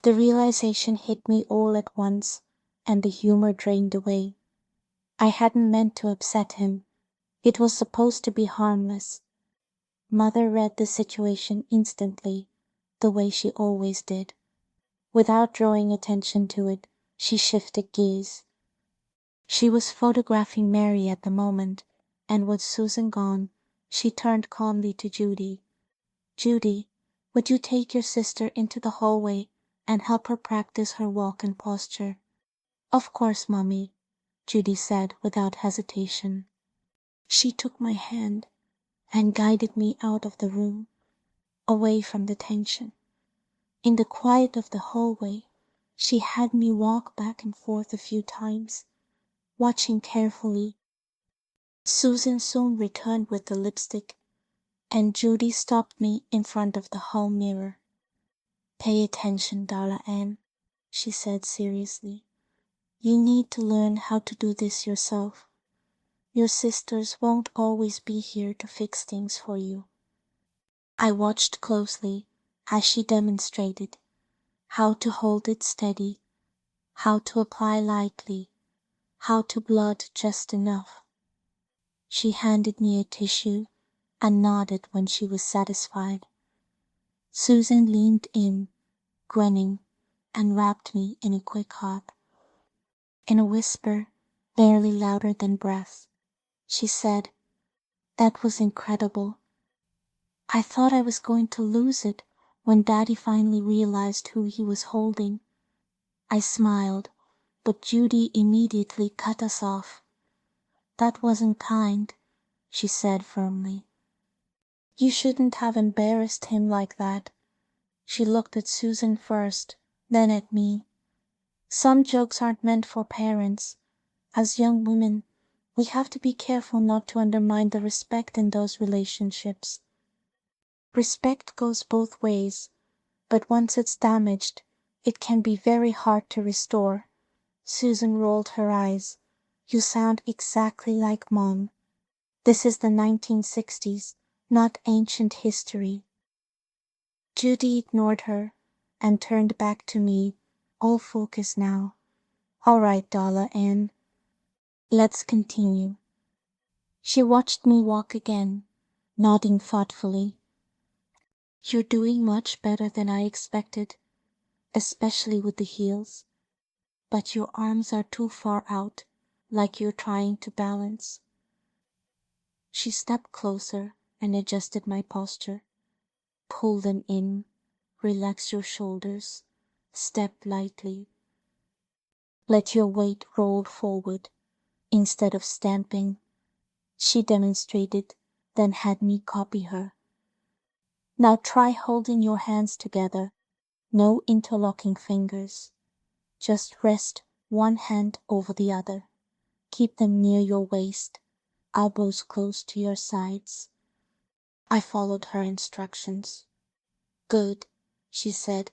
The realization hit me all at once, and the humor drained away. I hadn't meant to upset him. It was supposed to be harmless. Mother read the situation instantly, the way she always did. Without drawing attention to it, she shifted gears. She was photographing Mary at the moment, and with Susan gone, she turned calmly to Judy. Judy, would you take your sister into the hallway and help her practice her walk and posture? Of course, Mommy, Judy said without hesitation. She took my hand and guided me out of the room, away from the tension. In the quiet of the hallway, she had me walk back and forth a few times, watching carefully. Susan soon returned with the lipstick, and Judy stopped me in front of the hall mirror. Pay attention, Darla Ann, she said seriously. You need to learn how to do this yourself. Your sisters won't always be here to fix things for you. I watched closely as she demonstrated how to hold it steady, how to apply lightly, how to blot just enough. She handed me a tissue and nodded when she was satisfied. Susan leaned in, grinning, and wrapped me in a quick hug. In a whisper, barely louder than breath, she said, "That was incredible. I thought I was going to lose it when Daddy finally realized who he was holding." I smiled, but Judy immediately cut us off. "That wasn't kind," she said firmly. "You shouldn't have embarrassed him like that." She looked at Susan first, then at me. "Some jokes aren't meant for parents. As young women, we have to be careful not to undermine the respect in those relationships. Respect goes both ways, but once it's damaged, it can be very hard to restore." Susan rolled her eyes. "You sound exactly like Mom. This is the 1960s, not ancient history." Judy ignored her and turned back to me, all focus now. "All right, Darla Ann, let's continue." She watched me walk again, nodding thoughtfully. "You're doing much better than I expected, especially with the heels. But your arms are too far out, like you're trying to balance." She stepped closer and adjusted my posture. "Pull them in, relax your shoulders, step lightly. Let your weight roll forward instead of stamping." She demonstrated, then had me copy her. "Now try holding your hands together, no interlocking fingers. Just rest one hand over the other. Keep them near your waist, elbows close to your sides." I followed her instructions. "Good," she said.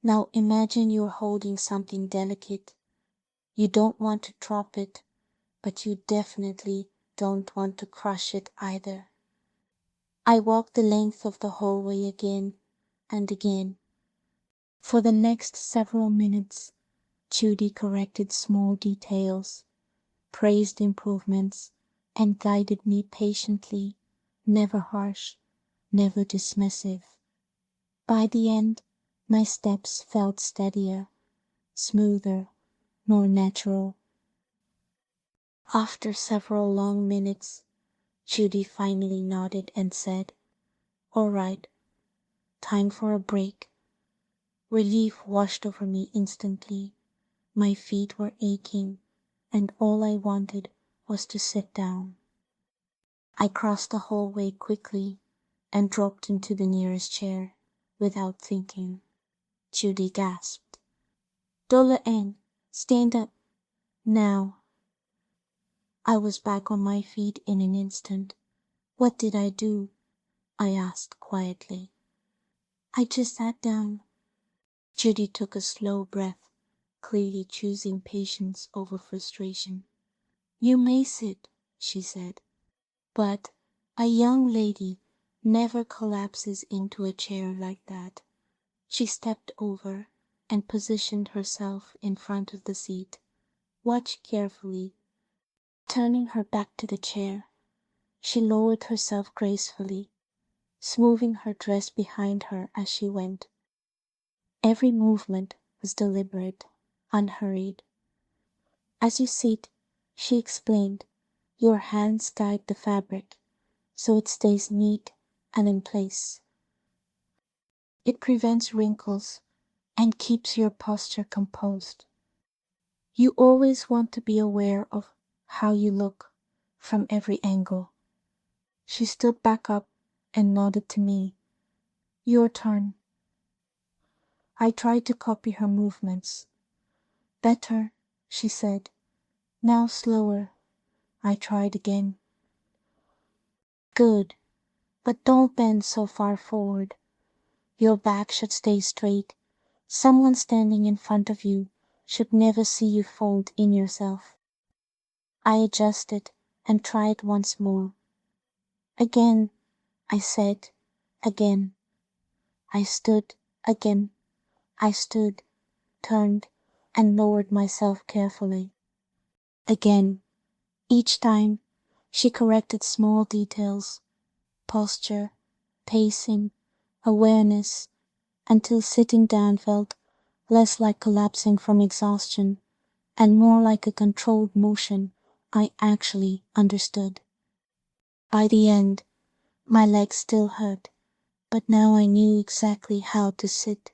"Now imagine you're holding something delicate. You don't want to drop it, but you definitely don't want to crush it either." I walked the length of the hallway again and again. For the next several minutes, Judy corrected small details, praised improvements, and guided me patiently, never harsh, never dismissive. By the end, my steps felt steadier, smoother, more natural. After several long minutes, Judy finally nodded and said, "All right, time for a break." Relief washed over me instantly. My feet were aching, and all I wanted was to sit down. I crossed the hallway quickly and dropped into the nearest chair without thinking. Judy gasped, "Dola Ann, stand up. Now." I was back on my feet in an instant. "What did I do?" I asked quietly. "I just sat down." Judy took a slow breath, clearly choosing patience over frustration. "You may sit," she said, "but a young lady never collapses into a chair like that." She stepped over and positioned herself in front of the seat. "Watch carefully." Turning her back to the chair, she lowered herself gracefully, smoothing her dress behind her as she went. Every movement was deliberate, unhurried. "As you sit," she explained, "your hands guide the fabric, so it stays neat and in place. It prevents wrinkles and keeps your posture composed. You always want to be aware of how you look from every angle." She stood back up and nodded to me. "Your turn." I tried to copy her movements. "Better," she said. "Now slower." I tried again. "Good, but don't bend so far forward. Your back should stay straight. Someone standing in front of you should never see you fold in yourself. I adjusted and tried once more. Again, I said, again. I stood, again. I stood, turned, and lowered myself carefully. Again. Each time, she corrected small details, posture, pacing, awareness, until sitting down felt less like collapsing from exhaustion and more like a controlled motion I actually understood. By the end, my legs still hurt, but now I knew exactly how to sit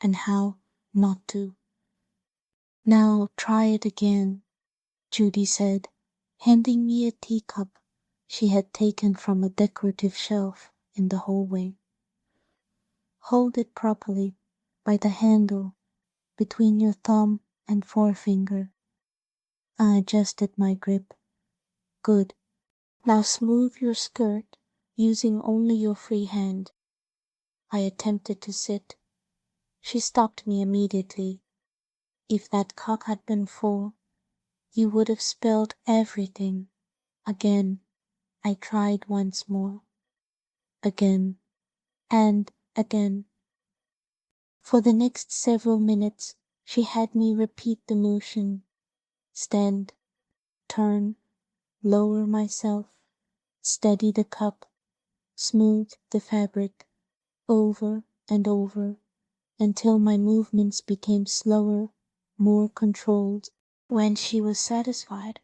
and how not to. Now try it again, Judy said, handing me a teacup she had taken from a decorative shelf in the hallway. Hold it properly by the handle between your thumb and forefinger. I adjusted my grip. Good. Now smooth your skirt using only your free hand. I attempted to sit. She stopped me immediately. If that cup had been full, you would have spilled everything. Again, I tried once more. Again, and again. For the next several minutes, she had me repeat the motion. Stand, turn, lower myself, steady the cup, smooth the fabric, over and over, until my movements became slower, more controlled. When she was satisfied,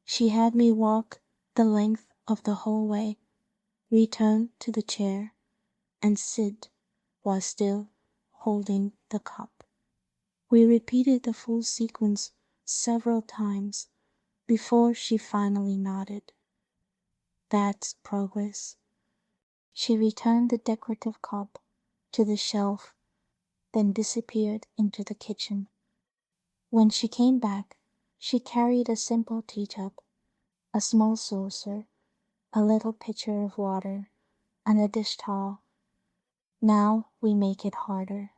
she had me walk the length of the hallway, return to the chair, and sit while still holding the cup. We repeated the full sequence several times before she finally nodded. That's progress. She returned the decorative cup to the shelf, then disappeared into the kitchen. When she came back, she carried a simple teacup, a small saucer, a little pitcher of water, and a dish towel. Now we make it harder.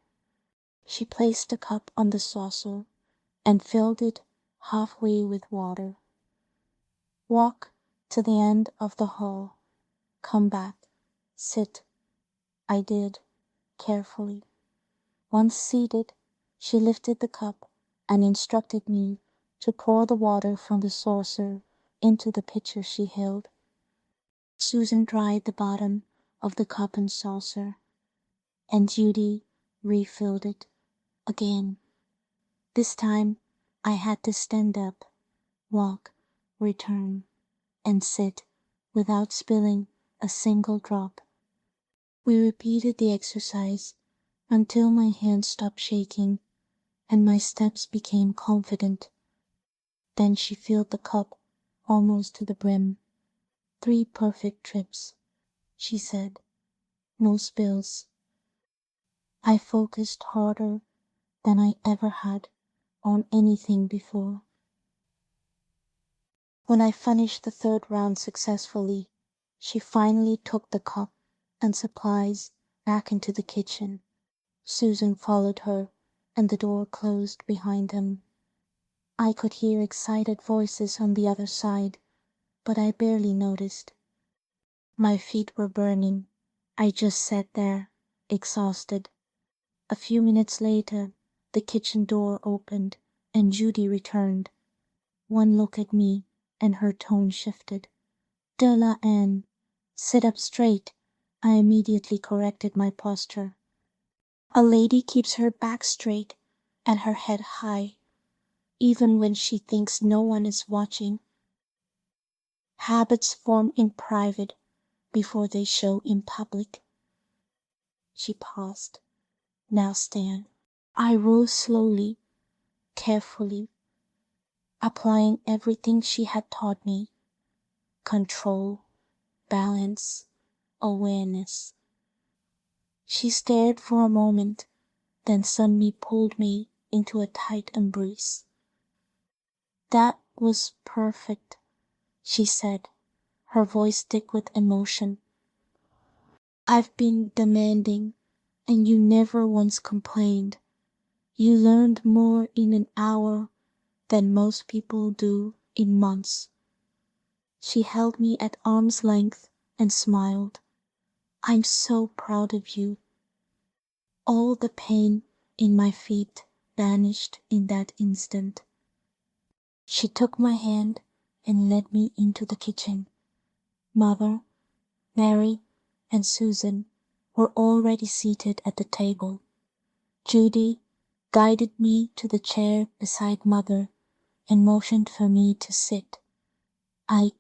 She placed the cup on the saucer and filled it halfway with water. Walk to the end of the hall. Come back. Sit. I did, carefully. Once seated, she lifted the cup and instructed me to pour the water from the saucer into the pitcher she held. Susan dried the bottom of the cup and saucer, and Judy refilled it again. This time I had to stand up, walk, return, and sit without spilling a single drop. We repeated the exercise until my hands stopped shaking and my steps became confident. Then she filled the cup almost to the brim. 3 perfect trips, she said. No spills. I focused harder than I ever had on anything before. When I finished the 3rd round successfully, she finally took the cup and supplies back into the kitchen. Susan followed her, and the door closed behind them. I could hear excited voices on the other side, but I barely noticed. My feet were burning. I just sat there, exhausted. A few minutes later, the kitchen door opened and Judy returned. One look at me and her tone shifted. Darla Ann, sit up straight. I immediately corrected my posture. A lady keeps her back straight and her head high, even when she thinks no one is watching. Habits form in private before they show in public. She paused. Now stand. I rose slowly, carefully, applying everything she had taught me. Control, balance, awareness. She stared for a moment, then suddenly pulled me into a tight embrace. That was perfect, she said, her voice thick with emotion. I've been demanding, and you never once complained. You learned more in an hour than most people do in months. She held me at arm's length and smiled. I'm so proud of you. All the pain in my feet vanished in that instant. She took my hand and led me into the kitchen. Mother, Mary, and Susan were already seated at the table. Judy guided me to the chair beside Mother and motioned for me to sit. I